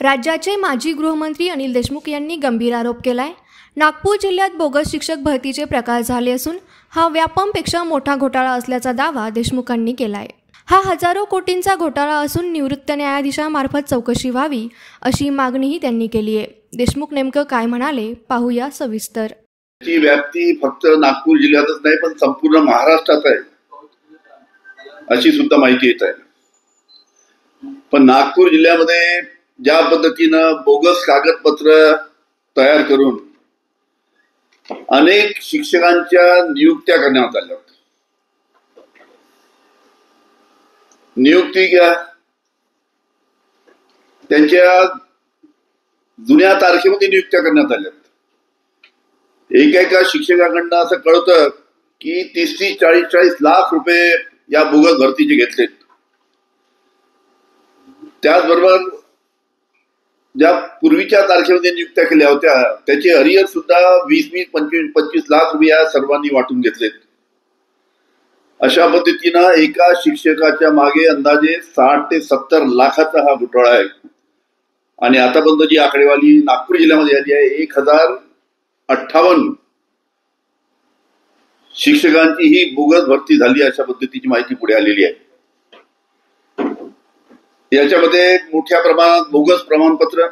राज्याचे माजी गृहमंत्री अनिल देशमुख यांनी गंभीर आरोप केलाय। नागपूर जिल्ह्यात बोगस शिक्षक भरतीचे प्रकार झाले असून हा व्यापमपेक्षा मोठा घोटाळा असल्याचा दावा देशमुखांनी केलाय। हा हजारो कोटींचा घोटाळा असून निवृत्त न्यायाधीशामार्फत चौकशी व्हावी अशी मागणीही त्यांनी केली आहे। देशमुख नेमकं काय म्हणाले पाहूया सविस्तर। ची व्याप्ती फक्त नागपूर जिल्ह्यातच नाही पण संपूर्ण महाराष्ट्रात आहे अशी सुद्धा माहिती येत आहे। पण नागपूर जिल्ह्यामध्ये ज्या पद्धतीनं बोगस कागदपत्र तयार करून अनेक शिक्षकांच्या नियुक्त्या करण्यात आल्या, नियुक्ती घ्या त्यांच्या जुन्या तारखेमध्ये नियुक्त्या करण्यात आल्या। एका शिक्षकाकडनं असं कळतं की 30-40 लाख रुपये या बोगस भरतीचे घेतलेत। त्याचबरोबर ज्या पूर्वीच्या तारखेमध्ये नियुक्त्या केल्या होत्या त्याचे हरियर सुद्धा 20-25 लाख रुपये या सर्वांनी वाटून घेतलेत। अशा पद्धतीनं एका शिक्षकाच्या मागे अंदाजे 60 ते 70 लाखाचा हा घोटाळा आहे। आणि आतापर्यंत जी आकडेवारी नागपूर जिल्ह्यामध्ये आली आहे 1058 शिक्षकांची ही बोगस भरती झाली अशा पद्धतीची माहिती पुढे आलेली आहे। याच्यामध्ये मोठ्या प्रमाणात बोगस प्रमाणपत्र,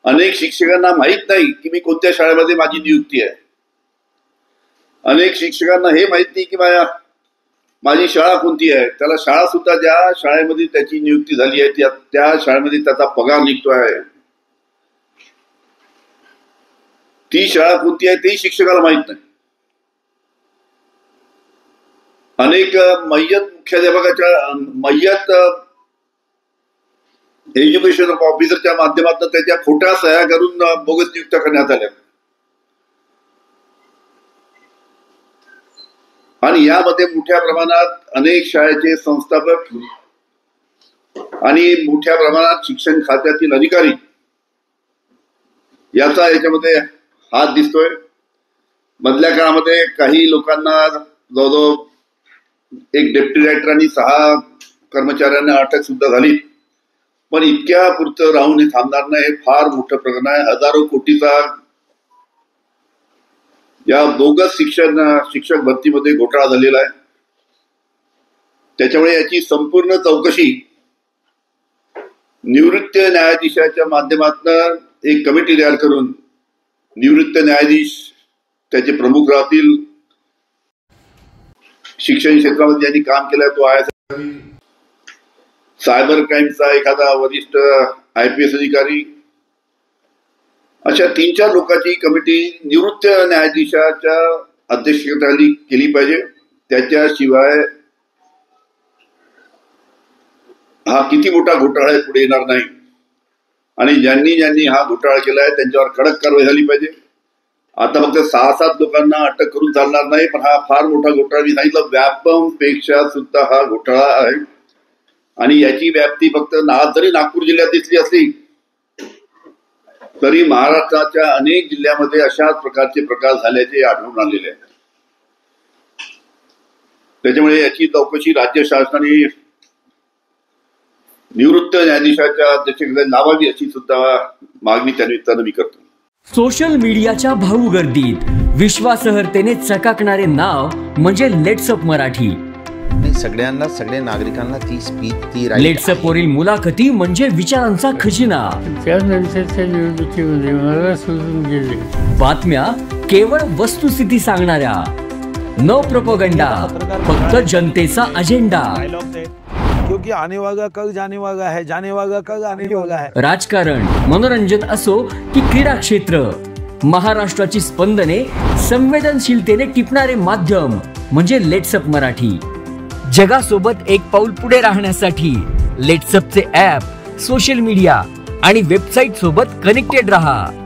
अनेक शिक्षकांना माहित नाही की मी कोणत्या शाळेमध्ये माझी नियुक्ती आहे। अनेक शिक्षकांना हे माहित नाही की माझी शाळा कोणती आहे। त्याला शाळा सुद्धा ज्या शाळेमध्ये त्याची नियुक्ती झाली आहे त्या शाळेमध्ये त्याचा पगार निघतो आहे, ती शाळा कोणती आहे तेही शिक्षकाला माहित नाही। अनेक मय्यत एज्युकेशन ऑफिसरच्या माध्यमातून त्याच्या खोट्या सह्या करून बोगस नियुक्त्या करण्यात आल्या। आणि यामध्ये मोठ्या प्रमाणात अनेक शाळेचे संस्थापक आणि मोठ्या प्रमाणात शिक्षण खात्यातील अधिकारी याचा याच्यामध्ये हात दिसतोय। मधल्या काळामध्ये काही लोकांना जवळजवळ एक डेप्युटी डायरेक्टर आणि 6 कर्मचाऱ्यांना अटक सुद्धा झाली। पण इतक्या पुरतं राहून हे थांबणार नाही, हे फार मोठं प्रकरण आहे। हजारो कोटीचा या बोगस शिक्षक भरतीमध्ये घोटाळा झालेला आहे। त्याच्यामुळे याची संपूर्ण चौकशी निवृत्त न्यायाधीशाच्या माध्यमातून एक कमिटी तयार करून निवृत्त न्यायाधीश त्याचे प्रमुख राहतील। शिक्षण क्षेत्रामध्ये ज्यांनी काम केलंय तो आहे सायबर क्राईमचा एखादा वरिष्ठ IPS अधिकारी, अशा 3-4 लोकांची कमिटी निवृत्त न्यायाधीशाच्या अध्यक्षतेखाली केली पाहिजे। त्याच्याशिवाय हा किती मोठा घोटाळा आहे पुढे येणार नाही। आणि ज्यांनी हा घोटाळा केलाय त्यांच्यावर कडक कारवाई झाली पाहिजे। आता फक्त 6-7 लोकांना अटक करून चालणार नाही, पण हा फार मोठा घोटाळा मी सांगितलं व्यापमपेक्षा सुद्धा हा घोटाळा आहे। आणि याची व्याप्ती फक्त जरी नागपूर जिल्ह्यात दिसली असली तरी महाराष्ट्राच्या अनेक जिल्ह्यामध्ये अशाच प्रकारचे प्रकार झाल्याचे आढळून आलेले आहेत। त्याच्यामुळे याची चौकशी राज्य शासनाने निवृत्त न्यायाधीशाच्या अध्यक्षतेखाली लावावी अशी सुद्धा मागणी त्या निमित्तानं मी करतो। सोशल मीडियाच्या भाऊ गर्दीत विश्वासार्हतेने चकाकणारे नाव म्हणजे लेट्सअप मराठी। सगळ्यांना, सगळ्या नागरिकांना ती स्पीच लेट्सअप वरील मुलाखती म्हणजे विचारांचा खजिना। त्यानंतरच्या निवडणुकीमध्ये मला सोडून गेले। बातम्या केवळ वस्तुस्थिती सांगणाऱ्या, न प्रोपगंडा, फक्त जनतेचा अजेंडा। क्योंकि आने वाला कल जाने वाला है, जाने वाला कल आने वाला है। राजकारण, मनोरंजन असो की क्रीडा क्षेत्र, महाराष्ट्राची स्पंदने संवेदनशीलतेने टिपणारे माध्यम म्हणजे लेट्सअप मराठी। जगासोबत एक पाऊल पुढे राहण्यासाठी लेट्सअपचे ॲप, सोशल मीडिया आणि वेबसाईट सोबत कनेक्टेड रहा।